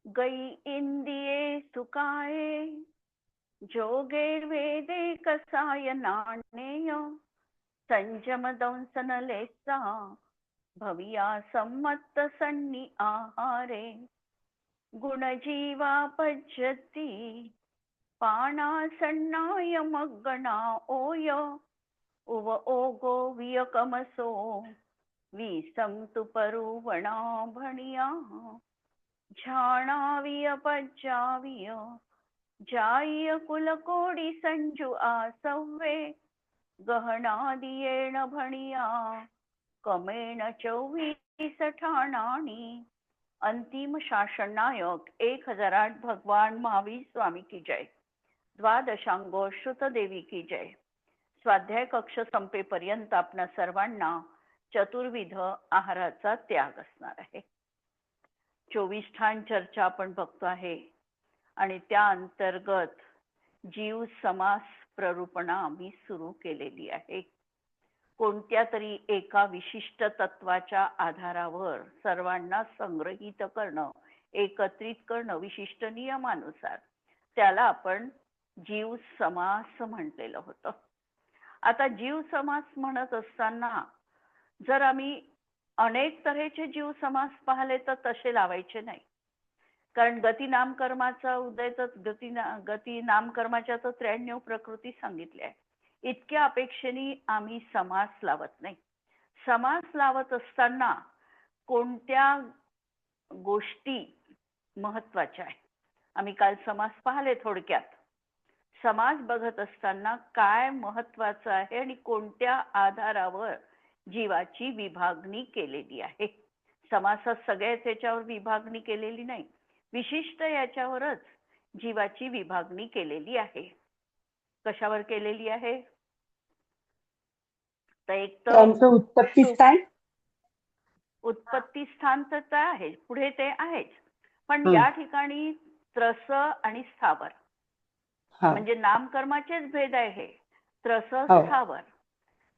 गई इंदिये सुकाये जोगे वेदे कसाय नाणेय संजम दंसन लेसा भविया सम्मत सन्नी आहारे गुणजीवा पज्यती पाणा सन्नाय मग्गणा ओय उव ओगो वियकमसो विसंतु परुवणा भणिया झाणाविय पज्जाविय जाय कुलकोडी संजू आसव्वे गहनादियेण भणिया कमेण 24 ठाणाणी. अंतिम शासन नायक 1008 भगवान महावीर स्वामी की जय. द्वादशांगो श्रुत देवी की जय. स्वाध्याय कक्ष संपेपर्यंत आपणा सर्वांना चतुर्विध आहाराचा त्याग असणार आहे. 24 ठाण चर्चा आपण बघतो आहे आणि त्या अंतर्गत जीव समास प्ररूपणा आम्ही सुरू केलेली आहे. कोणत्या तरी एका विशिष्ट तत्वाच्या आधारावर सर्वांना संग्रहित करणं, एकत्रित करणं विशिष्ट नियमानुसार, त्याला आपण जीव समास म्हटलेलं होतं. आता जीव समास म्हणत असताना जर आम्ही अनेक तऱ्हेचे जीव समास पाहिले तर तसे लावायचे नाही. कारण गती नामकर्माचा उदय तर गती नामकर्माच्या तर 93 प्रकृती सांगितल्या आहे. इतक्या अपेक्षेने आम्ही समास लावत नाही. समास लावत असताना कोणत्या गोष्टी महत्वाच्या आहे. आम्ही काल समास पाहिले थोडक्यात. समास बघत असताना काय महत्वाचं आहे आणि कोणत्या आधारावर जीवाची विभागणी केलेली आहे. समासात सगळ्याच याच्यावर विभागणी केलेली नाही, विशिष्ट याच्यावरच जीवाची विभागणी केलेली आहे. कशावर केलेली आहे? तर एक तर उत्पत्ती स्थान, उत्पत्ती स्थान तर आहे, पुढे ते आहेच, पण या ठिकाणी त्रस आणि स्थावर म्हणजे नामकर्माचेच भेद आहे. हे त्रस स्थावर,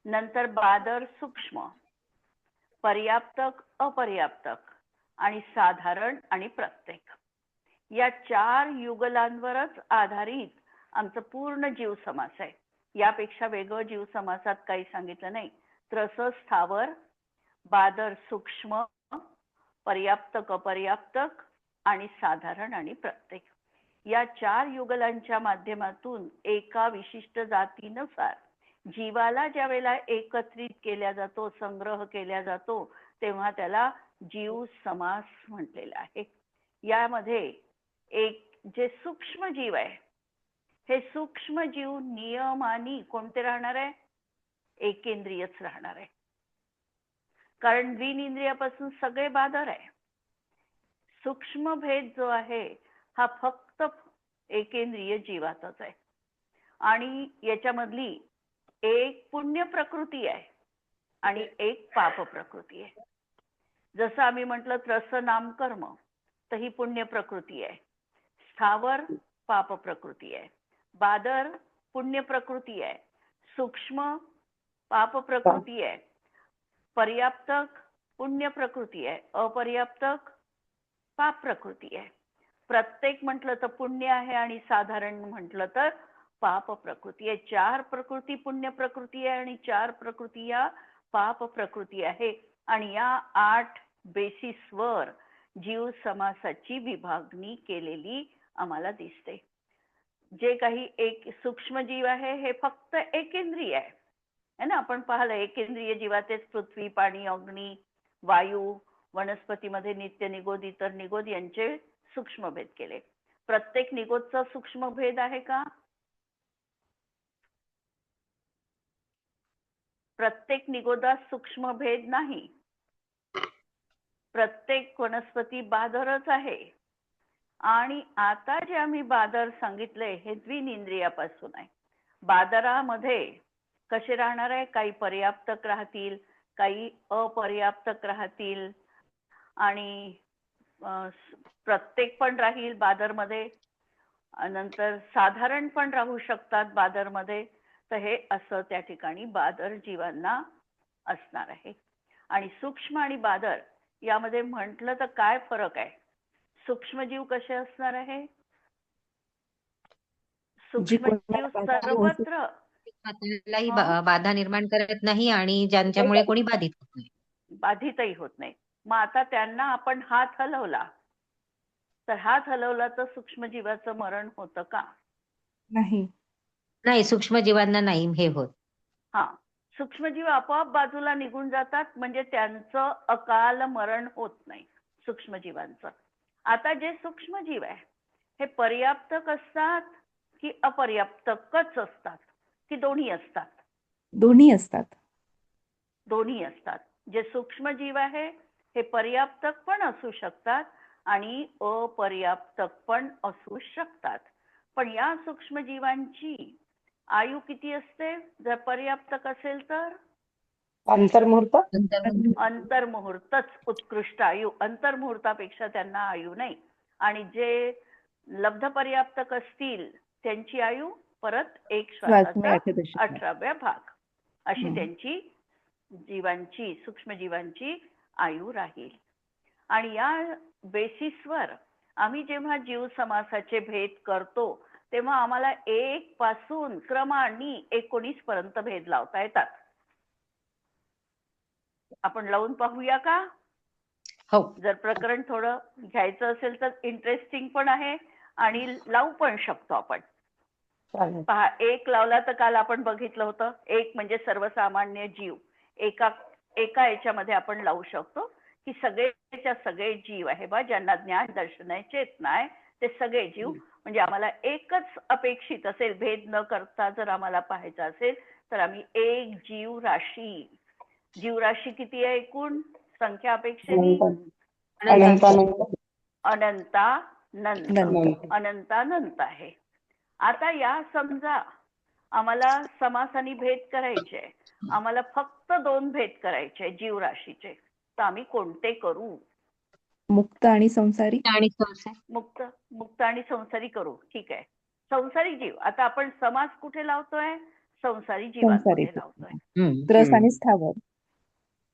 नंतर बादर सूक्ष्म, पर्याप्तक अपर्याप्तक आणि साधारण आणि प्रत्येक, या 4 युगलांवरच आधारित आमचं पूर्ण जीव समास आहे. यापेक्षा वेगळं जीव समासात काही सांगितलं नाही. त्रस स्थावर, बादर सूक्ष्म, पर्याप्तक अपर्याप्तक आणि साधारण आणि प्रत्येक, या 4 युगलांच्या माध्यमातून एका विशिष्ट जातीनुसार जीवाला ज्या वेळेला एकत्रित केल्या जातो, संग्रह केल्या जातो, तेव्हा त्याला जीव समास म्हटलेला आहे. यामध्ये एक जे सूक्ष्म जीव आहे, हे सूक्ष्म जीव नियमानी कोणते राहणार आहे? एकेंद्रियच राहणार आहे. कारण द्विनिंद्रियापासून सगळे बादर आहे. सूक्ष्म भेद जो आहे हा फक्त एकेंद्रिय जीवातच आहे. आणि याच्यामधली एक पुण्य प्रकृती आहे आणि एक पाप प्रकृती आहे. जसं आम्ही म्हटलं त्रस नामकर्म, तर ही पुण्य प्रकृती आहे. स्थावर पाप प्रकृती आहे. बादर पुण्य प्रकृती आहे. सूक्ष्म पाप प्रकृती आहे. पर्याप्तक पुण्य प्रकृती आहे. अपर्याप्तक पाप प्रकृती आहे. प्रत्येक म्हटलं तर पुण्य आहे आणि साधारण म्हटलं तर पाप प्रकृती आहे. 4 प्रकृती पुण्य प्रकृती आहे आणि 4 प्रकृती या पाप प्रकृती आहे. आणि या 8 बेसिसवर जीव समासाची विभागणी केलेली आम्हाला दिसते. जे काही एक सूक्ष्म जीव आहे हे फक्त एकेंद्रिय आहे ना. आपण पाहिलं एकेंद्रिय जीवातेच पृथ्वी, पाणी, अग्नी, वायू, वनस्पतीमध्ये नित्य निगोद, इतर निगोद यांचे सूक्ष्म भेद केले. प्रत्येक निगोदचा सूक्ष्म भेद आहे का? प्रत्येक निगोदात सूक्ष्म भेद नाही. प्रत्येक वनस्पती बादरच आहे. आणि आता जे आम्ही बादर सांगितले हे द्विनिंद्रियापासून आहे. बादरामध्ये कसे राहणार आहे? काही पर्याप्तक राहतील, काही अपर्याप्तक राहतील आणि प्रत्येक पण राहील बादरमध्ये, नंतर साधारण पण राहू शकतात बादरमध्ये. तर हे असं त्या ठिकाणी बादर जीवांना असणार आहे. आणि सूक्ष्म आणि बादर यामध्ये म्हटलं तर काय फरक आहे? सूक्ष्मजीव कसे असणार आहे? जी कोणाला सूक्ष्मजीव बाधा होऊ सर्वत्र कुठलाही बाधा निर्माण करत नाही आणि ज्यांच्यामुळे कोणी बाधित होत नाही. बाधितही होत नाही. मग आता त्यांना आपण हात हलवला तर हात हलवला तर सूक्ष्मजीवाचं मरण होतं का? नाही. नाही, सूक्ष्मजीवांना नाही हे होत. हा, सूक्ष्मजीव आपोआप बाजूला निघून जातात, म्हणजे त्यांचं अकाल मरण होत नाही सूक्ष्मजीवांचं. आता जे सूक्ष्मजीव आहे हे पर्याप्तक असतात की अपर्याप्तकच असतात की दोन्ही असतात? दोन्ही असतात. दोन्ही असतात. जे सूक्ष्मजीव आहे हे पर्याप्तक पण असू शकतात आणि अपर्याप्तक पण असू शकतात. पण या सूक्ष्मजीवांची आयु किती असते जर पर्याप्तक असेल तर? अंतर्मुहूर्त. अंतर्मुहूर्तच उत्कृष्ट आयु. अंतर्मुहूर्तापेक्षा त्यांना आयु नाही. आणि जे लब्ध पर्याप्तक असतील त्यांची आयु परत एक श्वासाचा 18व्या भाग अशी त्यांची जीवांची सूक्ष्मजीवांची आयु राहील. आणि या बेसिसवर आम्ही जेव्हा जीव समासाचे भेद करतो तेव्हा आम्हाला 1 पासून क्रमाने 19 पर्यंत भेद लावता येतात. आपण लावून पाहूया का? हो. जर प्रकरण थोडं घ्यायचं असेल तर इंटरेस्टिंग पण आहे आणि लावू पण शकतो आपण. पहा, 1 लावला तर काल आपण बघितलं होतं. 1 म्हणजे सर्वसामान्य जीव. एका याच्यामध्ये आपण लावू शकतो की सगळेच्या सगळे जीव आहे बा ज्यांना ज्ञान दर्शन चेतना आहे ते सगळे जीव. म्हणजे आम्हाला एकच अपेक्षित असेल, भेद न करता जर आम्हाला पाहायचं असेल तर आम्ही एक जीवराशी किती आहे एकूण संख्या अपेक्षेने? अनंतानंत आहे. आता या समजा आम्हाला समासानी भेद करायचे, आम्हाला फक्त 2 भेद करायचे जीवराशीचे, तर आम्ही कोणते करू? मुक्त आणि संसारी. मुक्त आणि संसारी करू. ठीक आहे. संसारी जीव. आता आपण समास कुठे लावतोय? संसारी जीवांमध्ये लावतोय. त्रस आणि स्थावर.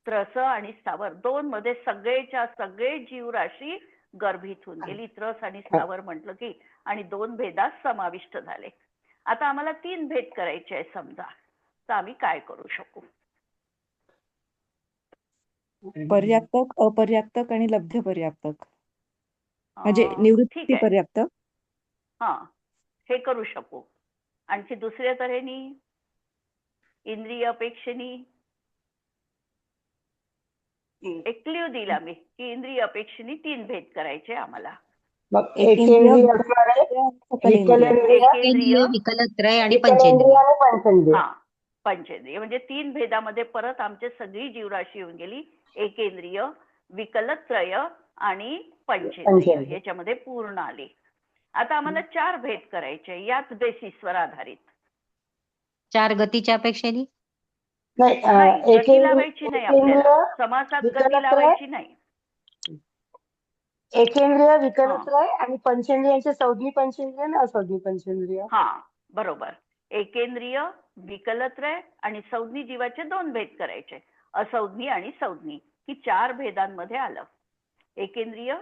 त्रस आणि स्थावर 2 मध्ये सगळेच्या सगळे जीवराशी गर्भित होऊन गेली. त्रस आणि स्थावर म्हटलं की आणि 2 भेदात समाविष्ट झाले. आता आम्हाला 3 भेद करायचे आहे समजा, तर आम्ही काय करू शकू? पर्याप्तक, अपर्याप्तक आणि लब्ध पर्याप्तक. म्हणजे निवृत्ती पर्याप्तक. हा, हे करू शकू. आणखी दुसऱ्या तऱ्हेने इंद्रिय अपेक्षेने एक क्ल्यू दिला मी की इंद्रिय अपेक्षेने 3 भेद करायचे आम्हाला. एकेंद्रिय, विकलत्रय आणि पंचेंद्रिय. हा, पंचेंद्रिय म्हणजे 3 भेदामध्ये परत आमची सगळी जीवराशी येऊन गेली. एकेंद्रिय, विकलत्रय आणि पंचेंद्रिय याच्यामध्ये पूर्ण आली. आता आम्हाला 4 भेद करायचे याच बेसिसवर आधारित. 4 गतीच्या अपेक्षेने नाही, गती लावायची नाही आपल्याला. समासात गती लावायची नाही. एकेंद्रिय, विकलत्रय आणि पंचेंद्रियांचे संज्ञी पंचेंद्रिय आणि असंज्ञी पंचेंद्रिय. हा, बरोबर. एकेंद्रिय, विकलत्रय आणि संज्ञी जीवाचे 2 भेद करायचे, असंज्ञी आणि संज्ञी. ही 4 भेदांमध्ये आलं. एकेंद्रिय,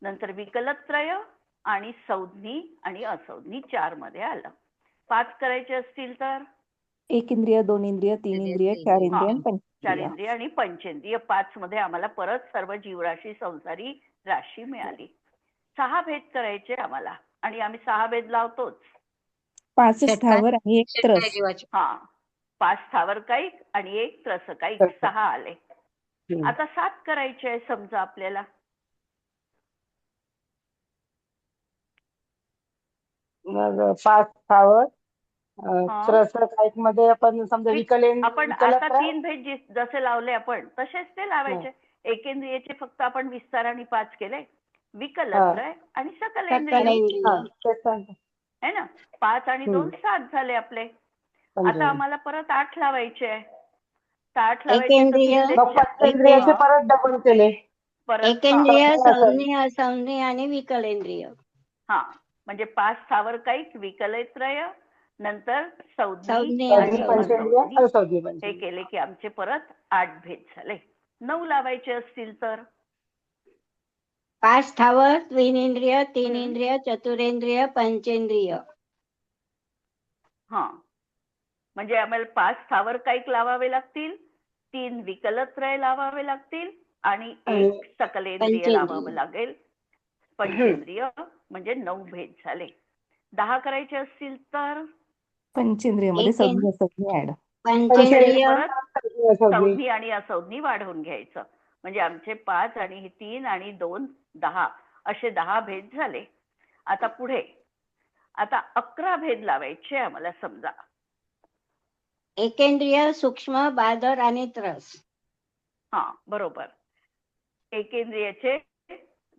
नंतर विकलत्रय आणि संज्ञी आणि असंज्ञी 4 मध्ये आलं. 5 करायचे असतील तर 1 इंद्रिय, 2 इंद्रिय, 3 इंद्रिय, 4 इंद्रिय आणि 4 इंद्रिय आणि पंचेंद्रिय. 5 मध्ये आम्हाला परत सर्व जीवराशी संसारी राशी मिळाली. 6 भेद करायचे आम्हाला आणि आम्ही 6 भेद लावतोच. 5 स्थावर आणि 1 त्रस. हा, 5 स्थावर कायिक आणि 1 त्रस कायिक, 6 आले. आता 7 करायचे आहे समजा आपल्याला. मग 5 स्थावर त्रस कायिक मध्ये आपण समजा आपण आता 3 भेद जसे लावले आपण तसेच ते लावायचे. एकेंद्रियचे फक्त आपण विस्ताराने 5 केले, विकलत्रय आणि सकलेंद्रिय है ना. 5 आणि 2 7 झाले आपले. आता आम्हाला परत 8 लावायचे आहे. 8 लावायचे परत डबल केले. एकेंद्रिय, संज्ञी, असंज्ञी आणि विकलेंद्रिय. हा, म्हणजे 5 स्थावर कायिक, विकलत्रय, नंतर संज्ञी हे केले की आमचे परत 8 भेद झाले. 9 लावायचे असतील तर 5 स्थावर, द्विनेंद्रिय, तीनेंद्रिय, चतुरेंद्रिय, पंचेंद्रिय. हा, म्हणजे आम्हाला 5 स्थावर कायिक लावावे लागतील, 3 विकलत्रय लावावे लागतील आणि 1 सकलेंद्रिय पंचेंद्रिय. लावावं लागेल. पंचेंद्रिय म्हणजे 9 भेद झाले. 10 करायचे असतील तर पंचेंद्रियमध्ये संज्ञा संज्ञा ऍड. पंचेंद्रिय, परत संज्ञी आणि असंज्ञी वाढवून घ्यायचं. म्हणजे आमचे 5 आणि 3 आणि 2 10 असे 10 भेद झाले. आता पुढे आता 11 भेद लावायचे आम्हाला. समजा एकेंद्रिय, सूक्ष्म, बादर आणि त्रस. हा, बरोबर. एकेंद्रियाचे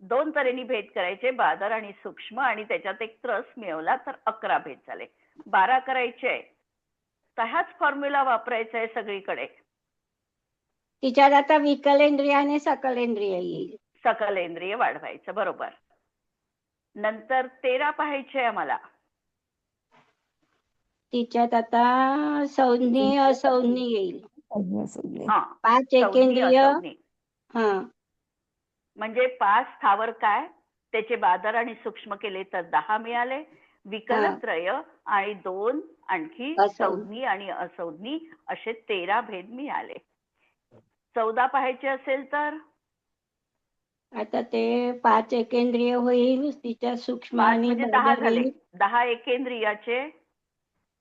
2 तऱ्हेने भेद करायचे, बादर आणि सूक्ष्म, आणि त्याच्यात एक त्रस मिळवला तर 11 भेद झाले. 12 करायचे तर हाच फॉर्म्युला वापरायचा आहे सगळीकडे. तिच्यात आता विकलेंद्रिय आणि सकलेंद्रिय येईल. सकलेंद्रिय वाढवायचं, बरोबर. नंतर 13 पाहायचे आम्हाला. तिच्यात आता संज्ञी असंज्ञी येईल. संज्ञा संज्ञा. हा, 5 संज्ञी एकेंद्रिय. असंज्ञी. हा, म्हणजे 5 स्थावर काय, त्याचे बादर आणि सूक्ष्म केले तर 10 मिळाले. विकलत्रय आणि 2 आणखी संज्ञी आणि असंज्ञी असे 13 भेद मिळाले. 14 पाहायचे असेल तर आता ते 5 एकेंद्रिय होईल. तिच्यात सूक्ष्म 5 आणि म्हणजे 10 बादर झाले. येईल. 10 एकेंद्रियाचे,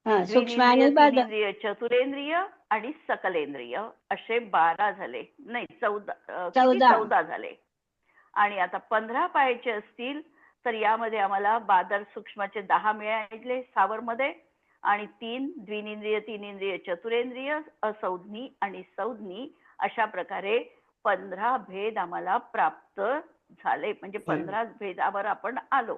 सूक्ष्म द्विनेंद्रिय, आणि बादर. तीनेंद्रिय, चतुरेंद्रिय आणि सकलेंद्रिय असे 12 झाले. नाही, 14 झाले. आणि आता 15 पाहायचे असतील तर यामध्ये आम्हाला बादर सूक्ष्माचे 10 मिळाले स्थावरमध्ये, आणि 3 द्विनेंद्रिय, तीनेंद्रिय, चतुरेंद्रिय, असंज्ञी आणि संज्ञी अशा प्रकारे 15 भेद आम्हाला प्राप्त झाले. म्हणजे 15 भेदावर आपण आलो.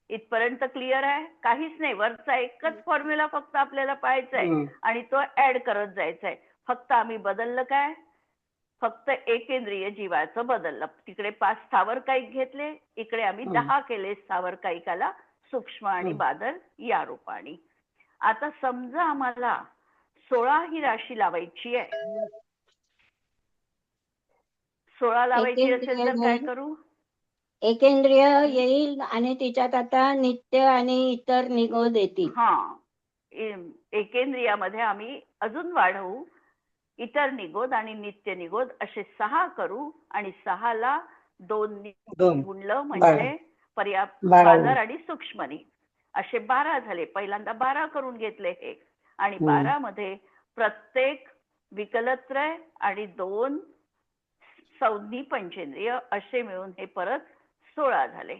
इथपर्यंत क्लिअर आहे? काहीच नाही. वरचा एकच फॉर्म्युला फक्त आपल्याला पाहायचा आहे आणि तो ऍड करत जायचा आहे. फक्त आम्ही बदललं काय, फक्त एकेंद्रिय जीवाचं बदललं. तिकडे 5 स्थावर कायिक घेतले, इकडे आम्ही 10 केले स्थावर कायिकाला, सूक्ष्म आणि बादर या रूपाने. आता समजा आम्हाला 16 ही राशी लावायची आहे. 16 लावायची असेल तर काय करू? एकेंद्रिय येईल आणि तिच्यात आता नित्य आणि इतर निगोद येतील. हा, एकेंद्रियामध्ये आम्ही अजून वाढवू, इतर निगोद आणि नित्य निगोद असे 6 करू, आणि 6 ला 2 गुणलं म्हणजे पर्याप्त बादर आणि सूक्ष्मनी असे 12 झाले. पहिल्यांदा 12 करून घेतले हे, आणि 12 मध्ये प्रत्येक विकलत्रय आणि 2 संज्ञी पंचेंद्रिय असे मिळून हे परत 16 झाले.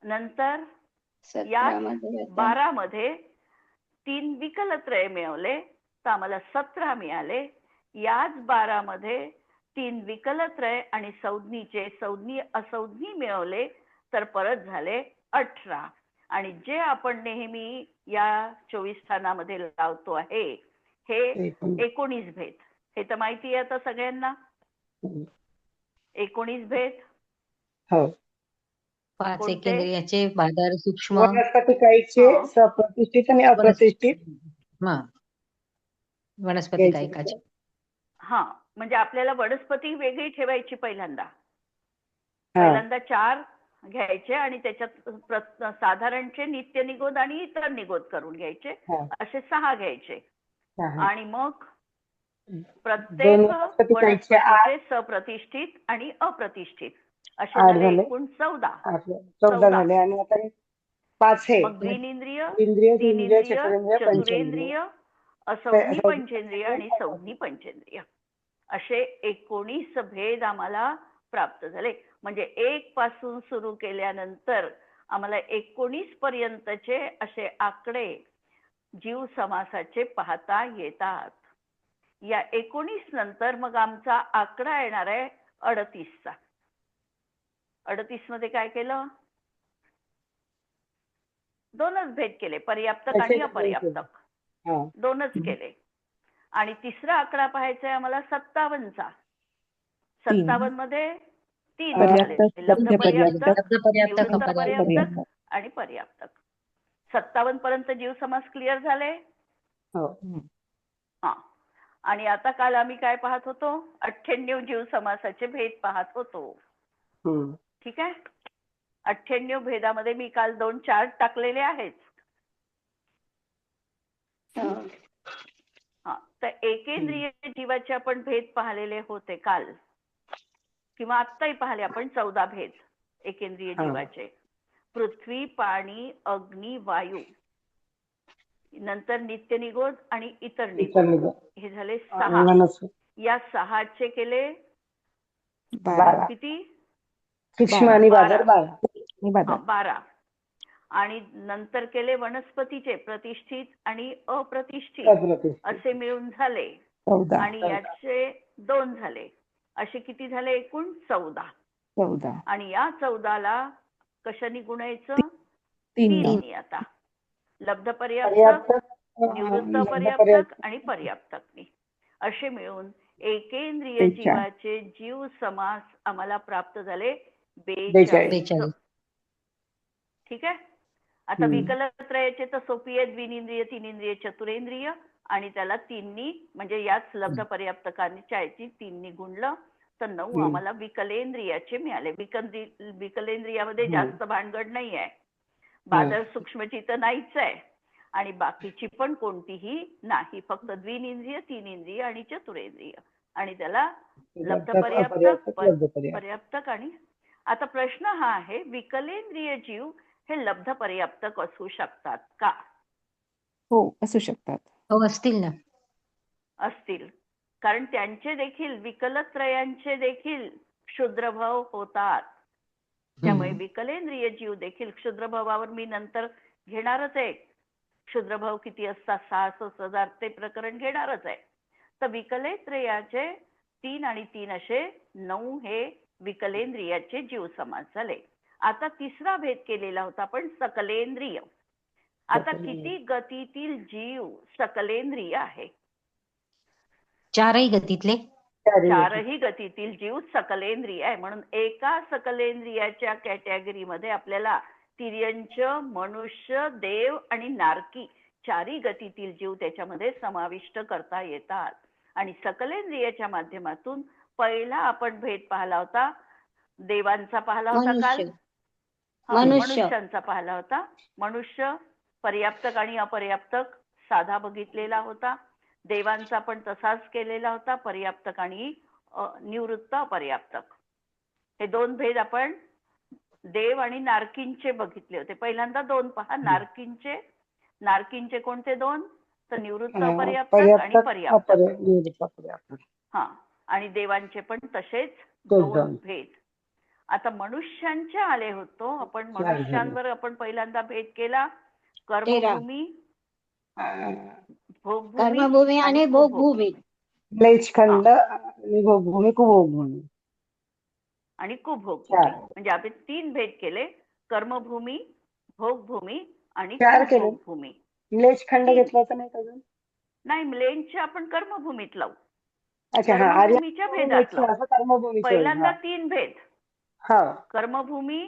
नंतर या 12 मध्ये 3 विकलत्रय मिळवले तर आम्हाला 17 मिळाले. याच 12 मध्ये 3 विकलत्रय आणि संज्ञी असंज्ञी मिळवले तर परत झाले 18. आणि जे आपण नेहमी या 24 स्थानामध्ये लावतो आहे हे 19 भेद. हे तर माहिती आहे आता सगळ्यांना. 19 भेद. हो. 5 एकेंद्रियाचे, बादर, सूक्ष्म, वनस्पती कायिकचे, सप्रतिष्ठित आणि अप्रतिष्ठित. वनस्पती कायिकाचे. हा, म्हणजे आपल्याला वनस्पती वेगळी ठेवायची. पहिल्यांदा 4 घ्यायचे आणि त्याच्यात साधारणचे नित्य निगोद आणि इतर निगोद करून घ्यायचे, असे 6 घ्यायचे. आणि मग प्रत्येक वनस्पतीचे सप्रतिष्ठित आणि अप्रतिष्ठित असे झाले एकूण 14 झाले. आणि आता 5 आहे. मग द्विनेंद्रिय, तीनेंद्रिय, चतुरेंद्रिय, असंज्ञी पंचेंद्रिय आणि संज्ञी पंचेंद्रिय असे 19 भेद आम्हाला प्राप्त झाले. म्हणजे 1 पासून सुरू केल्यानंतर आम्हाला 19 पर्यंतचे असे आकडे जीव समासाचे पाहता येतात. या 19 नंतर मग आमचा आकडा येणार आहे 38चा. 38 मध्ये काय केलं? 2च भेद केले, पर्याप्तक आणि अपर्याप्तक. 2च केले. आणि तिसरा आकडा पाहायचा आहे आम्हाला 57चा. 57 मध्ये 3 झाले, लब्ध पर्याप्तक आणि पर्याप्तक. 57 पर्यंत जीव समास क्लिअर झाले. हा, आणि आता काल आम्ही काय पाहत होतो? 98 जीव समासाचे भेद पाहत होतो. ठीक आहे. 98 भेदामध्ये मी काल 2 चार्ट टाकलेले आहेत. हा, तर एकेंद्रिय जीवाचे आपण भेद पाहिलेले होते काल, किंवा आत्ताही पाहिले आपण 14 भेद एकेंद्रिय जीवाचे. पृथ्वी, पाणी, अग्नी, वायू, नंतर नित्य निगोज आणि इतर निगोज, हे झाले 6. या 6चे केले 12. किती? सूक्ष्म आणि बाजार 12. आणि नंतर केले वनस्पतीचे प्रतिष्ठित आणि अप्रतिष्ठित, असे मिळून झाले 14. आणि याचे 2 झाले. असे किती झाले एकूण? 14. आणि या 14ला कशाने गुणायचं? 3 आता लब्ध पर्याप्तक, निवृत्त पर्याप्तक आणि पर्याप्तकनी, असे मिळून एकेंद्रिय जीवाचे जीव समास आम्हाला प्राप्त झाले 42. ठीक आहे. आता विकलत्रयाचे तर सोपी आहे, द्विनिंद्रिय, तीनिंद्रिय, चतुरेंद्रिय, आणि त्याला 3नी म्हणजे याच लब्ध पर्याप्तकाच्या याची 3नी गुणलं तर 9 आम्हाला विकलेंद्रियाचे मिळाले. विकलेंद्रियामध्ये जास्त भानगड नाही आहे. बादल सूक्ष्मची तर नाहीच आहे आणि बाकीची पण कोणतीही नाही, फक्त द्विनिंद्रिय, तीनिंद्रिय आणि चतुरेंद्रिय, आणि त्याला लब्ध पर्याप्तक. आणि आता प्रश्न हा आहे, विकलेंद्रिय जीव हे लब्ध पर्याप्तक असू शकतात का? हो, असू शकतात. हो, असतील ना. असतील, कारण त्यांचे देखील विकलत्रयांचे देखील क्षुद्रभाव होतात. त्यामुळे विकलेंद्रिय जीव देखील क्षुद्रभावावर मी नंतर घेणारच आहे. क्षुद्रभाव किती असतात, 66,000 ते प्रकरण घेणारच आहे. तर विकलेंद्रियाचे 3 आणि 3 असे 9 हे विकलेंद्रियाचे जीव समास झाले. आता तिसरा भेद केलेला होता आपण सकलेंद्रिय. आता किती गतीतील जीव सकलेंद्रिय आहे? 4ही गतीतले. 4ही गतीतील जीव सकलेंद्रिय आहे. म्हणून एका सकलेंद्रियाच्या कॅटेगरीमध्ये आपल्याला तिर्यंच, मनुष्य, देव आणि नारकी 4ही गतीतील जीव त्याच्यामध्ये समाविष्ट करता येतात. आणि सकलेंद्रियाच्या माध्यमातून पहिला आपण भेद पाहिला होता, देवांचा पाहिला होता काल, मनुष्यांचा पाहिला होता. मनुष्य पर्याप्तक आणि अपर्याप्तक साधा बघितलेला होता. देवांचा पण तसाच केलेला होता, पर्याप्तक आणि निवृत्त अपर्याप्तक. हे 2 भेद आपण देव आणि नारकींचे बघितले होते. पहिल्यांदा 2 पहा. नारकींचे कोणते 2? तर निवृत्त अपर्याप्तक आणि पर्याप्तक. हा, आणि देवांचे पण तसेच 2 भेद. आता मनुष्यांचे आले होतो आपण. मनुष्यांवर आपण पहिल्यांदा भेद केला, कर्मभूमी, कर्मभूमी आणि भोगभूमी, क्लेशखंड आणि भोगभूमी, कुभोगभूमी आणि कुभोगभूमी. म्हणजे आपण 3 भेद केले, कर्मभूमी, भोगभूमी आणि कुभोगभूमी. क्लेशखंड घेतला तर नाही अजून? नाही, म्लेंछचे आपण कर्मभूमीत लावू. अच्छा, कर्मभूमीच्या भेदात लावू. पहिल्यांदा 3 भेद, कर्मभूमी,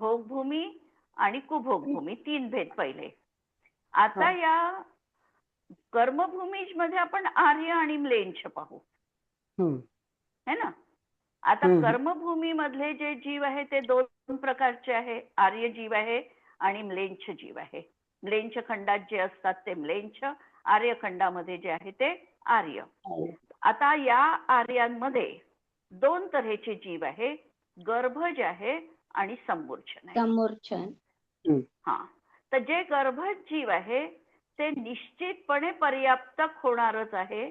भोगभूमी आणि कुभोगभूमी, 3 भेद पहिले. आता या कर्मभूमी मध्ये आपण आर्य आणि म्लेंछ पाहू, है ना. आता कर्मभूमी मधले जे जीव आहे ते 2 प्रकारचे आहे, आर्य जीव आहे आणि म्लेंछ जीव आहे. म्लेंछ खंडात जे असतात ते म्लेंछ, आर्य खंडामध्ये जे आहे ते आर्य. आता या आर्यांमध्ये 2 तऱ्हेचे जीव आहे, गर्भज आहे आणि समूर्छन आहे. हा, तर जे गर्भज जीव आहे ते निश्चितपणे पर्याप्तक होणारच आहे.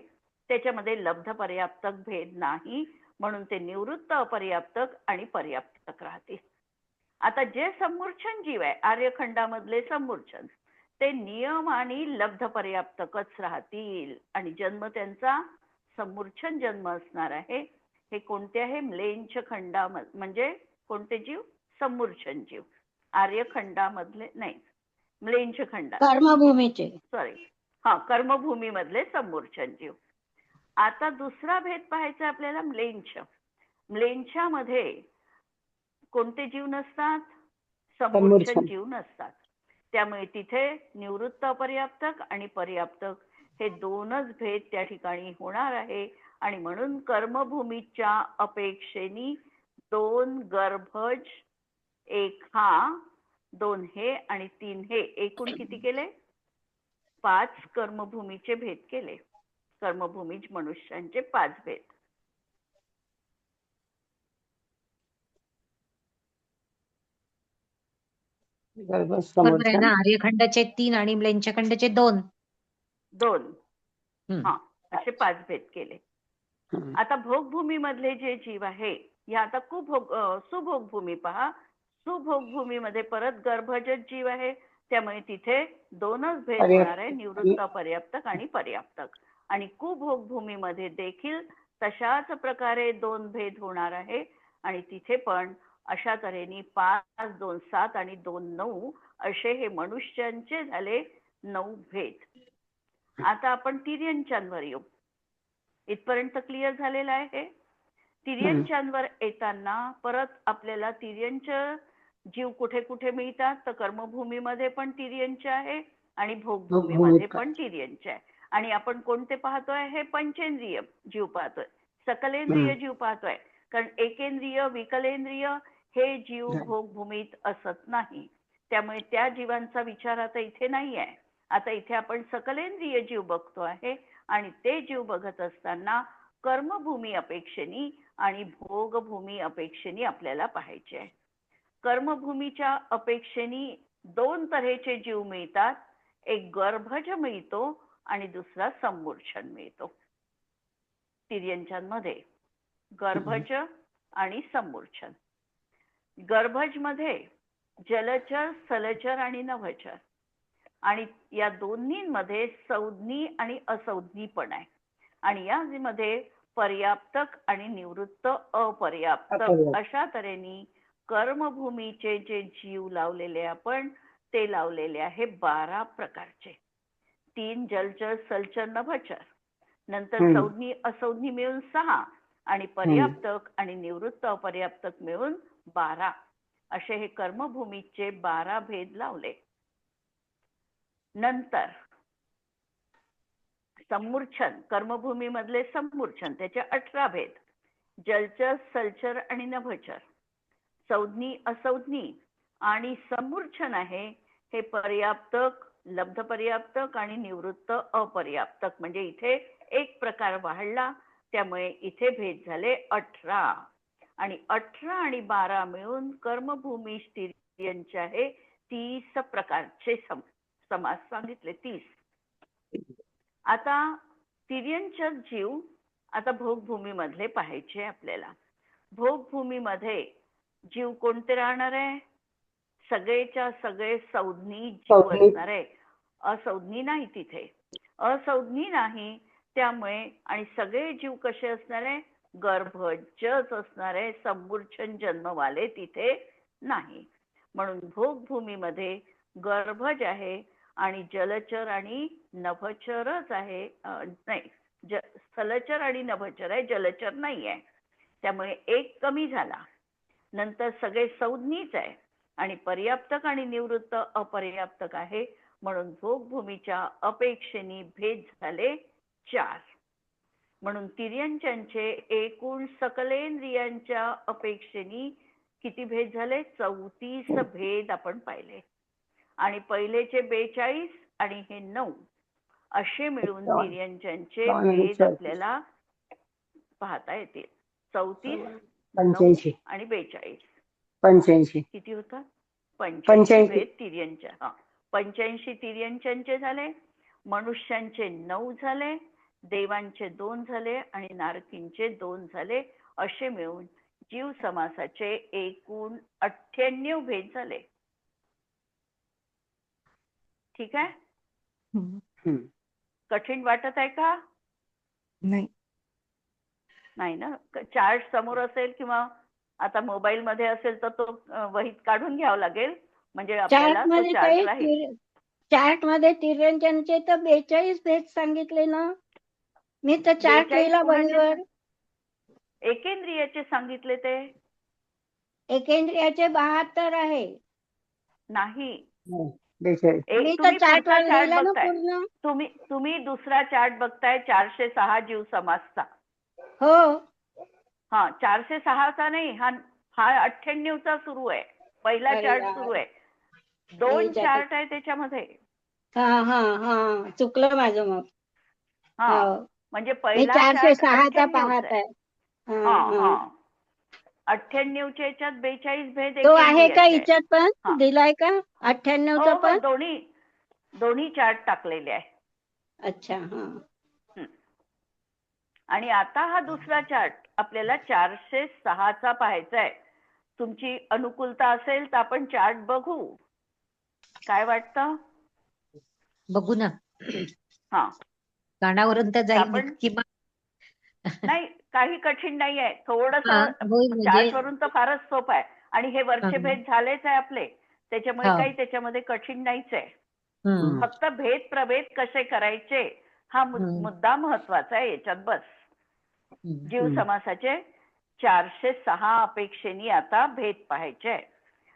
त्याच्यामध्ये लब्ध पर्याप्तक भेद नाही, म्हणून ते निवृत्त अपर्याप्तक आणि पर्याप्तक राहतील. आता जे समूर्छन जीव आहे, आर्यखंडामधले समूर्छन, ते नियम आणि लब्ध पर्याप्तकच राहतील आणि जन्म त्यांचा समूर्छन जन्म असणार आहे. हे कोणते आहे? म्लेंछ खंडामध्ये. म्हणजे कोणते जीव? समूर्छन जीव. आर्यखंडामधले नाही, म्लेंछ खंडात, कर्मभूमीचे, कर्मभूमी मधले समूर्छन जीव. आता दुसरा भेद पाहायचा आपल्याला, म्लेंछ. म्लेंछामध्ये कोणते जीव नसतात? समूर्छन जीव नसतात. त्यामुळे तिथे निवृत्त अपर्याप्तक आणि पर्याप्तक हे 2च भेद त्या ठिकाणी होणार आहे. आणि म्हणून कर्मभूमीच्या अपेक्षेने 2 गर्भज, 1 हा, 2 हे आणि 3 हे, एकूण किती केले? 5 कर्मभूमीचे भेद केले. कर्मभूमीज मनुष्यांचे 5 भेद. बरोबर आहे ना? आर्यखंडाचे 3 आणि म्लेच्छखंडाचे 2. हा, असे 5 भेद केले. आता भोगभूमी मधले जे जीव आहे, या आता सुभोगभूमी पहा. सुभोगभूमीमध्ये परत गर्भजच जीव आहे, त्यामुळे तिथे 2च भेद होणार आहे, निवृत्त, अपर्याप्तक आणि पर्याप्तक. आणि कुभोगभूमीमध्ये देखील तशाच प्रकारे 2 भेद होणार आहे, आणि तिथे पण अशा तऱ्हेने 5, 2, 7 आणि 2, 9 असे हे मनुष्यांचे झाले 9 भेद. आता आपण तिर्यंचांवर येऊ. इथपर्यंत क्लिअर झालेलं आहे. तिर्यंचांवर येताना परत आपल्याला तिर्यंच जीव कुठे कुठे मिळतात, तर कर्मभूमीमध्ये पण तिर्यंच आहे आणि भोगभूमीमध्ये पण तिर्यंच आहे. आणि आपण कोणते पाहतोय? हे पंचेंद्रिय जीव पाहतोय, सकलेंद्रिय जीव पाहतोय. कारण एकेंद्रिय, विकलेंद्रिय हे जीव भोगभूमीत असत नाही, त्यामुळे त्या जीवांचा विचार आता इथे नाही आहे. आता इथे आपण सकलेंद्रिय जीव बघतो आहे, आणि ते जीव बघत असताना कर्मभूमी अपेक्षेनी आणि भोगभूमी अपेक्षेनी आपल्याला पाहायचे आहे. कर्मभूमीच्या अपेक्षेनी 2 तऱ्हेचे जीव मिळतात. एक गर्भज मिळतो आणि दुसरा सम्मूर्छन मिळतो. तिर्यंचांमध्ये गर्भज आणि सम्मूर्छन. गर्भज मध्ये जलचर, स्थलचर आणि नभचर, आणि या दोन्हींमध्ये संज्ञी आणि असंज्ञी पण आहे. आणि यामध्ये पर्याप्तक आणि निवृत्त, अपर्याप्तक अशा तऱ्हेने कर्मभूमीचे जे जीव लावलेले आपण, ते लावलेले आहे 12 प्रकारचे. 3 जलचर, स्थलचर, नभचर, नंतर संज्ञी असंज्ञी मिळून 6, आणि पर्याप्तक आणि निवृत्त, अपर्याप्तक मिळून 12 असे हे कर्मभूमीचे 12 भेद लावले. नंतर सम्मूर्छन, कर्मभूमी मधले सम्मूर्छन, त्याचे 18 भेद. जलचर, स्थलचर आणि नभचर, संज्ञी, असंज्ञी आणि सम्मूर्छन आहे हे पर्याप्तक, लब्ध पर्याप्तक आणि निवृत्त अपर्याप्तक. म्हणजे इथे एक प्रकार वाढला, त्यामुळे इथे भेद झाले 18. आणि 18 आणि 12 मिळून कर्मभूमी तिर्यंच आहे 30 प्रकारचे समास सांगितले. 30. आता तिर्यंच जीव आता भोगभूमी मधले पाहायचे आपल्याला. भोगभूमी मध्ये जीव कोणते राहणार आहे? सगळेच्या सगळे संज्ञी जीव असणार आहे, असंज्ञी नाही. तिथे असंज्ञी नाही, त्यामुळे आणि सगळे जीव कसे असणार आहे? गर्भजच असणार आहे, सम्मूर्छन जन्मवाले तिथे नाही. म्हणून भोगभूमीमध्ये गर्भज आहे आणि जलचर आणि नभचरच आहे. नाही, स्थलचर आणि नभचर आहे, जलचर नाही आहे. त्यामुळे एक कमी झाला. नंतर सगळे संज्ञीच आहे आणि पर्याप्तक आणि निवृत्त अपर्याप्तक आहे. म्हणून भोगभूमीच्या अपेक्षेने भेद झाले 4. म्हणून तिर्यंचांचे एकूण सकलेंद्रियांच्या अपेक्षेने किती भेद झाले? 34 भेद आपण पाहिले. आणि पहिलेचे 42 आणि हे 9 असे मिळून तिर्यंचांचे भेद आपल्याला पाहता येतील. 34, 9 आणि 42. 85 किती होतात? 85 भेद तिर्यंच. 85 तिर्यंचांचे झाले, मनुष्यांचे 9 झाले, देवांचे 2 झाले आणि नारकींचे 2 झाले. असे मिळून जीव समासाचे एकूण 98 भेद झाले. ठीक आहे? कठीण वाटत आहे का? नाही ना. चार्ट समोर असेल किंवा आता मोबाईल मध्ये असेल तर तो वहीत काढून घ्यावा लागेल, म्हणजे आपल्याला तो चार्ट राहील. चार्ट मध्ये तिर्यंचांचे तर 42 भेद सांगितले ना. मी तर चार्ट लिहिला वहीवर. एकेंद्रियाचे सांगितले ते. एकेंद्रियाचे 72 आहे. नाही, मी तर चार्ट वर लिहिला ना पूर्ण. तुम्ही दुसरा चार्ट बघताय 406 जीव समासचा. हो. 406चा नाही, हा हा 98चा सुरू आहे, पहिला अरे चार्ट यार. सुरू आहे. 2 याच्यात- चार्ट आहे त्याच्यामध्ये. हा हा हा चुकलं माझं मग. हा हो. म्हणजे मी पहिला 406 चार्ट चा 98चा पाहत आहे. आहे. हा हा हा हा 98च्या याच्यात 42 भेद तो आहे का एकेंद्रियाचे आहे. हिच्यात पण हा. दिलाय का 98चा हो पण? दोन्ही चार्ट टाकलेले आहे. अच्छा हा. हं. आणि आता हा दुसरा चार्ट आपल्याला 406चा पाहायचा आहे. तुमची अनुकूलता असेल तर आपण चार्ट बघू. काय वाटतं? बघू ना. हा कानावरून तर जाईल आपण किंवा नाही, काही कठीण नाही आहे. थोडस होईल म्हणजे चार्ट वरून तर फारच सोपं आहे. आणि हे वरचे हा. भेद झालेच आहे आपले, त्याच्यामुळे हा. काही त्याच्यामध्ये कठीण नाहीच आहे. हम्म. फक्त भेद प्रभेद कसे करायचे हा मुद्दा महत्वाचा आहे याच्यात. बस जीव समासाचे 406 अपेक्षेने आता भेद पाहायचे.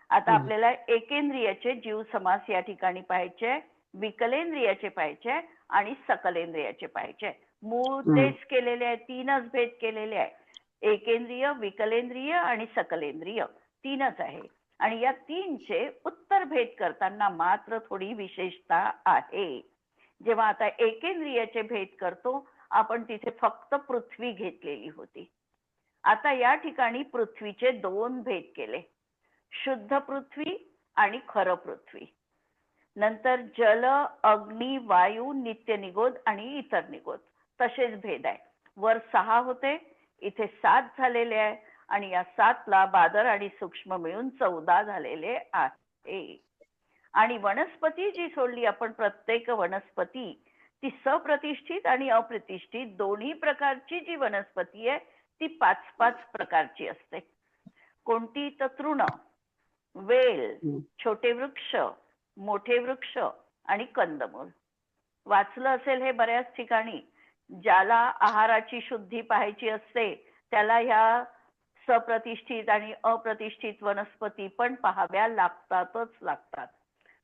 आता आपल्याला एकेंद्रियाचे जीव समास या ठिकाणी पाहायचे, विकलेंद्रियाचे पाहायचे आणि सकलेंद्रियाचे पाहायचे. मूळ तेच केलेले आहे, 3च भेद केलेले आहे. एकेंद्रिय, विकलेंद्रिय आणि सकलेंद्रिय 3च आहे. आणि या 3चे उत्तर भेद करताना मात्र थोडी विशेषता आहे. जेव्हा आता एकेंद्रियाचे भेद करतो आपण तिथे फक्त पृथ्वी घेतलेली होती. आता या ठिकाणी पृथ्वीचे 2 भेद केले, शुद्ध पृथ्वी आणि खर पृथ्वी. नंतर जल, अग्नी, वायू, नित्य निगोद आणि इतर निगोद तसेच भेद आहे. वर 6 होते, इथे 7 झालेले आहे आणि या 7ला बादर आणि सूक्ष्म मिळून 14 झालेले आहे. आणि वनस्पती जी सोडली आपण, प्रत्येक वनस्पती ती सप्रतिष्ठित आणि अप्रतिष्ठित दोन्ही प्रकारची जी वनस्पती आहे ती 5-5 प्रकारची असते. कोणती? तर तृण, वेल, छोटे वृक्ष, मोठे वृक्ष आणि कंदमूल. वाचलं असेल हे बऱ्याच ठिकाणी. ज्याला आहाराची शुद्धी पाहायची असते त्याला ह्या सप्रतिष्ठित आणि अप्रतिष्ठित वनस्पती पण पाहाव्या लागतात.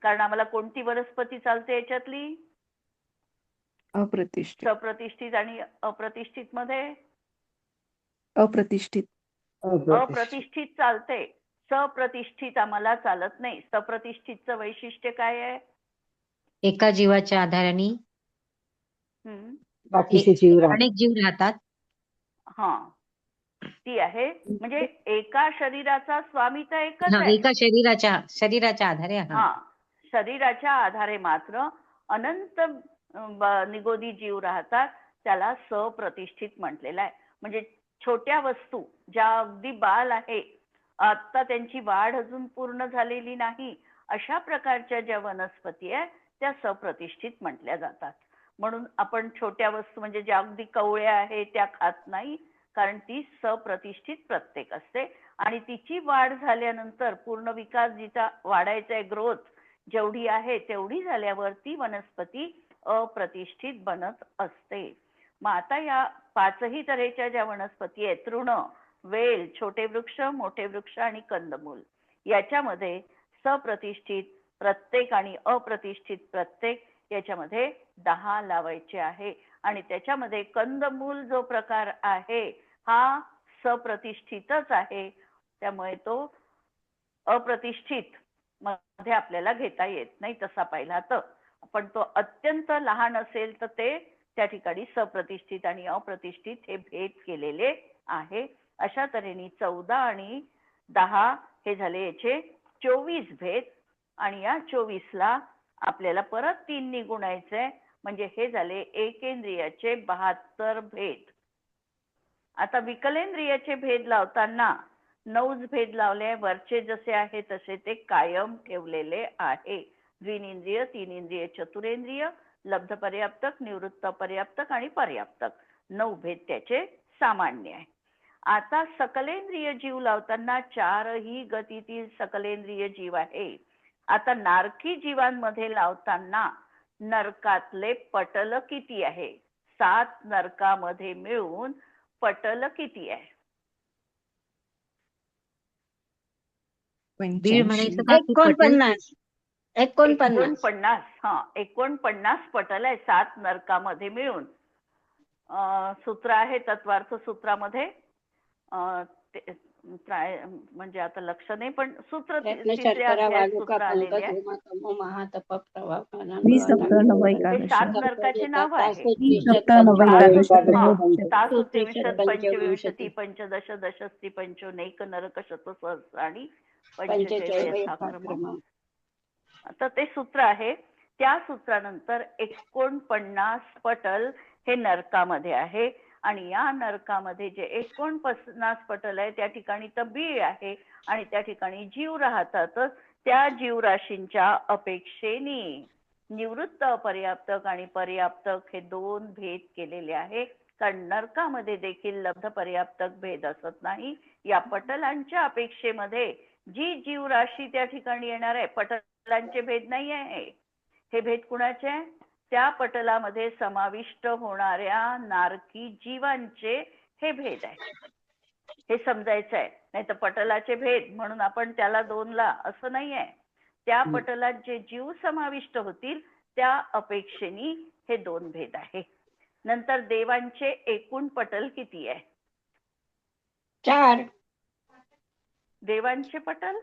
कारण आम्हाला कोणती वनस्पती चालते याच्यातली? अप्रतिष्ठित. सप्रतिष्ठित आणि अप्रतिष्ठित मध्ये अप्रतिष्ठित. अप्रतिष्ठित चालते, सप्रतिष्ठित आम्हाला चालत नाही. सप्रतिष्ठितचं वैशिष्ट्य काय आहे? एका जीवाच्या आधाराने बाकीचे जीव राहतात. अनेक जीव राहतात. हा ती आहे. म्हणजे एका शरीराचा स्वामी तर एकच हा, आहे. एका शरीराच्या आधारे. हा शरीराच्या आधारे मात्र अनंत निगोदी जीव राहतात, त्याला सप्रतिष्ठित म्हटलेलं आहे. म्हणजे छोट्या वस्तू ज्या अगदी बाल आहे, आता त्यांची वाढ अजून पूर्ण झालेली नाही, अशा प्रकारच्या ज्या वनस्पती आहे त्या सप्रतिष्ठित म्हटल्या जातात. म्हणून आपण छोट्या वस्तू म्हणजे ज्या अगदी कवळ्या आहे त्या खात नाही, कारण ती सप्रतिष्ठित प्रत्येक असते. आणि तिची वाढ झाल्यानंतर पूर्ण विकास जिचा वाढायचा आहे, ग्रोथ जेवढी आहे तेवढी झाल्यावर ती वनस्पती अप्रतिष्ठित बनत असते. मग आता या 5ही तऱ्हेच्या ज्या वनस्पती आहेत, तृण, वेल, छोटे वृक्ष, मोठे वृक्ष आणि कंदमूल, याच्यामध्ये सप्रतिष्ठित प्रत्येक आणि अप्रतिष्ठित प्रत्येक याच्यामध्ये 10 लावायचे आहे. आणि त्याच्यामध्ये कंदमूल जो प्रकार आहे हा सप्रतिष्ठितच आहे, त्यामुळे तो अप्रतिष्ठित मध्ये आपल्याला घेता येत नाही तसा पाहिला तर. पण तो अत्यंत लहान असेल तर ते त्या ठिकाणी सप्रतिष्ठित आणि अप्रतिष्ठित हे भेद केलेले आहे. अशा तऱ्हेने 14 आणि 10 हे झाले याचे 24 भेद. आणि या 24ला आपल्याला परत 3 गुणायचे, म्हणजे हे झाले एकेंद्रियाचे 72 भेद. आता विकलेंद्रियाचे भेद लावताना 9 भेद लावले. वरचे जसे आहे तसे ते कायम ठेवलेले आहे. द्विनेंद्रिय, तीनेंद्रिय, चतुरेंद्रिय, लब्ध पर्याप्तक, निवृत्त पर्याप्तक आणि पर्याप्तक 9 भेद त्याचे सामान्य आहे. आता सकलेंद्रिय जीव लावताना 4ही गतीतील सकलेंद्रिय जीव आहे. आता नारकी जीवांमध्ये लावताना नरकातले पटल किती आहे? 7 नरकामध्ये मिळून पटल किती आहे? म्हणायचं का की पटल? 49. 49 पटल आहे 7 नरकामध्ये मिळून. सूत्र आहे तत्वार्थ सूत्रामध्ये म्हणजे आता लक्ष नाही, पण सूत्र रत्न तिसऱ्या शर्करा अध्यायात वालुका सूत्र आलेले पंकज आहे. उमा तमो महातप प्रभा द्विसप्ताह नव ते एकादश 7 नरकाची नाव आहे. द्विसप्ताह नव महाएकादशी. एकादश तासु त्रिंशत् त्रिंशत् पंचविंशति पंचविंशति पंचदश दशस्ति पंचोनैक नरक शतसहस्राणि पंचचैव पंचचैव यथाक्रमम्. यथाक्रमम्. आता ते सूत्र आहे. त्या सूत्रानंतर 49 पटल हे नरकामध्ये आहे आणि या नरकामध्ये जे 49 पटल आहे त्या ठिकाणी तबीळ आहे आणि त्या ठिकाणी जीव राहतातच. त्या जीवराशींच्या अपेक्षेने निवृत्त अपर्याप्तक आणि पर्याप्तक हे 2 भेद केलेले आहे. कारण नरकामध्ये देखील लब्ध पर्याप्तक भेद असत नाही. या पटलांच्या अपेक्षेमध्ये जी जीवराशी त्या ठिकाणी येणार आहे, पटलांचे भेद नाही आहे. हे भेद कुणाचे आहे? त्या पटलामध्ये समाविष्ट होणाऱ्या नारकी जीवांचे हे भेद आहे. हे समजायचं आहे. नाही तर पटलाचे भेद म्हणून आपण त्याला 2ला असं नाही आहे. त्या पटलात जे जीव समाविष्ट होतील त्या अपेक्षेने हे 2 भेद आहे. नंतर देवांचे एकूण पटल किती आहे? 4. देवांचे पटल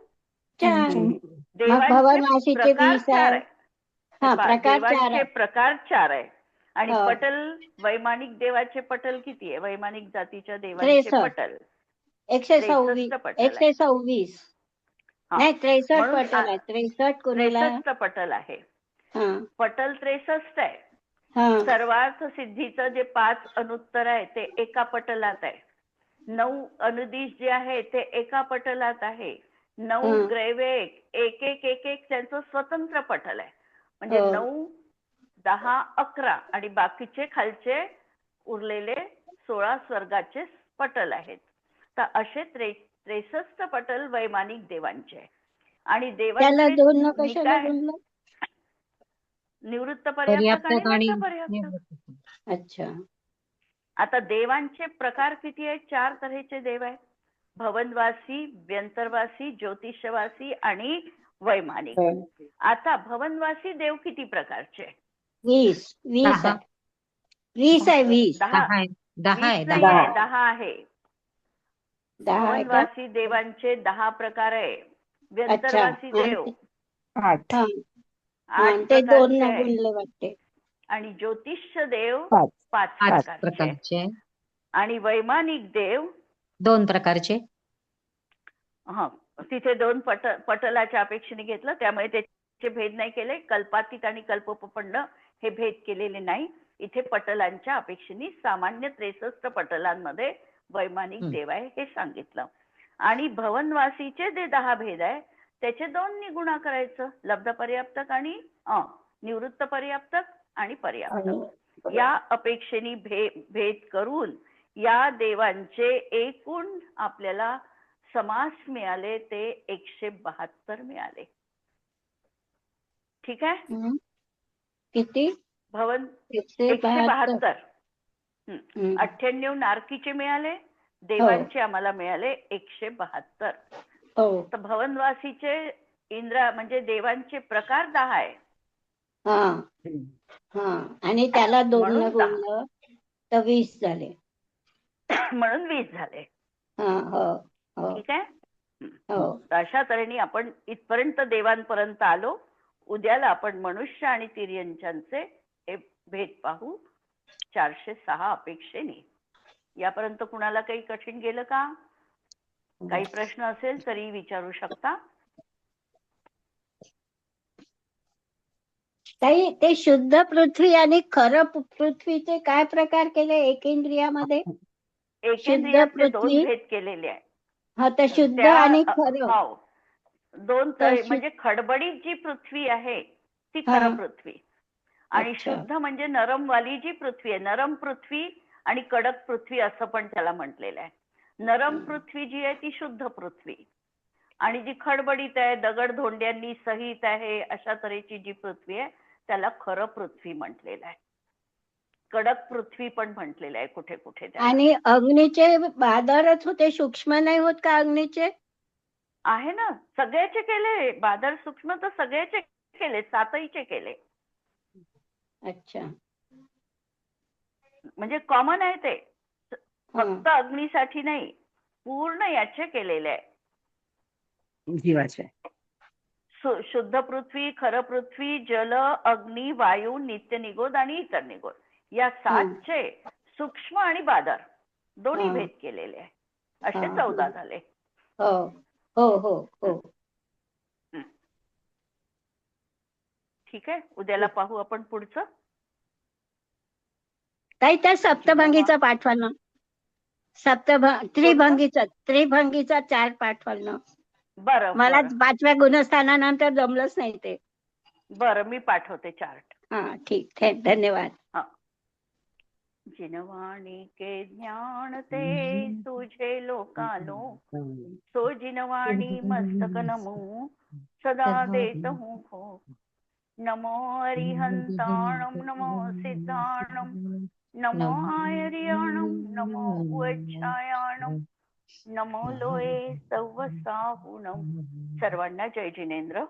4. मग देवांचे भवनवासीचे प्रकार 20 4 आहे. आहे. हा, प्रकार 4 देवांचे आहे. प्रकार 4 आहे. आणि हो. पटल वैमानिक देवाचे पटल किती आहे? वैमानिक जातीच्या देवांचे 63. पटल 126 पटल आहे. 126 हा. नाही 63 म्हणून पटल आहे. 63 कुणाला? 63 पटल आहे. हा पटल 63 आहे. हा सर्वार्थ सिद्धीचं जे 5 अनुत्तर आहे ते एका पटलात आहे. 9 अनुदिश जे आहे ते एका पटलात आहे. 9 ग्रैवेक एक एक एक एक त्यांचं स्वतंत्र पटल आहे. म्हणजे 9, 10, 11 आणि बाकीचे खालचे उरलेले 16 स्वर्गाचे पटल आहेत. तर असे 63 पटल वैमानिक देवांचे आहे. आणि त्याला देवांचे 2 कशाला निकाय बोललं? निवृत्त पर्याप्तक आणि पर्याप्तक आणि लब्ध पर्याप्तक. निवृत्त. अच्छा. आता देवांचे प्रकार किती आहेत? 4 तऱ्हेचे देव आहेत. भवनवासी, व्यंतरवासी, ज्योतिषवासी आणि वैमानिक. आता भवनवासी देव किती प्रकारचे? 20 10 आहे. 20 आहे. 20 10 आहे. 10 आहे. 20 10 नाही आहे, 10 आहे. 10 आहे का? भवनवासी देवांचे 10 प्रकार आहे. व्यंतरवासी अच्छा. देव 8 हा. 8 ते 2 प्रकारचे न आहे. गुणले वाटते. आणि ज्योतिष्य देव 5 5 5 प्रकारचे आहे. प्रकारचे. आणि वैमानिक देव 2 प्रकारचे. हा, तिथे 2 पटलाच्या अपेक्षेने घेतलं, त्यामुळे त्याचे भेद नाही केले. कल्पातीत आणि कल्पोपपन्न हे भेद केलेले नाही. इथे पटलांच्या अपेक्षेने सामान्य 63 पटलांमध्ये वैमानिक देव आहे हे सांगितलं. आणि भवनवासीचे जे 10 भेद आहे त्याचे 2 गुणा करायचं. लब्ध पर्याप्तक आणि निवृत्त पर्याप्तक आणि पर्याप्तक. या अपेक्षेने भेद करून या देवांचे एकूण आपल्याला समास मिळाले ते 172 मिळाले. ठीक आहे. किती? भवन 172. 98 नारकीचे मिळाले. देवांचे आम्हाला मिळाले 172. हो. तर भवनवासीचे इंद्रा म्हणजे देवांचे प्रकार 10 आहे. हा हा. आणि त्याला 2 म्हणून न गुणलं तर 20 झाले. म्हणून 20 झाले. हा. हो हो ठीक आहे. हो. तर अशा तऱ्हेने आपण इथपर्यंत देवांपर्यंत आलो. उद्याला आपण मनुष्य आणि तिर्यंचांचे हे भेद पाहू 406 अपेक्षेने. यापर्यंत कुणाला काही कठीण गेलं का? काही प्रश्न असेल तरी विचारू शकता. ताई, ते शुद्ध पृथ्वी आणि खरं पृथ्वीचे काय प्रकार केले एकेंद्रियामध्ये? एकेंद्रियातले 2 भेद केलेले आहेत. हा, तर शुद्ध आणि खरं. हो, 2 म्हणजे खडबडीत जी पृथ्वी आहे ती खरं पृथ्वी. आणि शुद्ध म्हणजे नरमवाली जी पृथ्वी आहे. नरम पृथ्वी आणि कडक पृथ्वी असं पण त्याला म्हटलेलं आहे. नरम पृथ्वी जी आहे ती शुद्ध पृथ्वी. आणि जी खडबडीत आहे, दगड धोंड्यांनी सहित आहे, अशा तऱ्हेची जी पृथ्वी आहे त्याला खरं पृथ्वी म्हटलेलं आहे. कडक पृथ्वी पण म्हटलेलं आहे कुठे कुठे. आणि अग्नीचे बादरच होते, सूक्ष्म नाही होत का अग्नीचे? आहे ना, सगळ्याचे केले बादर. सूक्ष्म तर सगळ्याचे केले, 7हीचे केले. अच्छा. म्हणजे कॉमन आहे ते, फक्त अग्नीसाठी नाही. पूर्ण याचे केलेले आहे. जीवाचे. शुद्ध पृथ्वी, खर पृथ्वी, जल, अग्नी, वायू, नित्य निगोद आणि इतर निगोद या 7चे सूक्ष्म आणि बादर दोन्ही भेद केलेले आहे. असे 14 झाले. हो हो हो हो. ठीक आहे, उद्याला पाहू आपण पुढचं. ताई त्या सप्तभंगीचा पाठवाल ना. त्रिभंगीचा 4 पाठवाल ना. बरं मला बरं 5व्या गुणस्थानानंतर जमलंच नाही ते. बरं, मी पाठवते चार्ट. हा ठीक, धन्यवाद. जिनवाणी के ज्ञान ते तुझे लोकालोक, सो जिनवाणी मस्तक नमो सदा देत हूँ खो. नमो अरिहंताणम, नमो सिद्धाणम, नमो आयर्याणम, नमो उच्चायाणम, नमो लोये सव्व साहुणम. सर्वांना जय जिनेंद्र.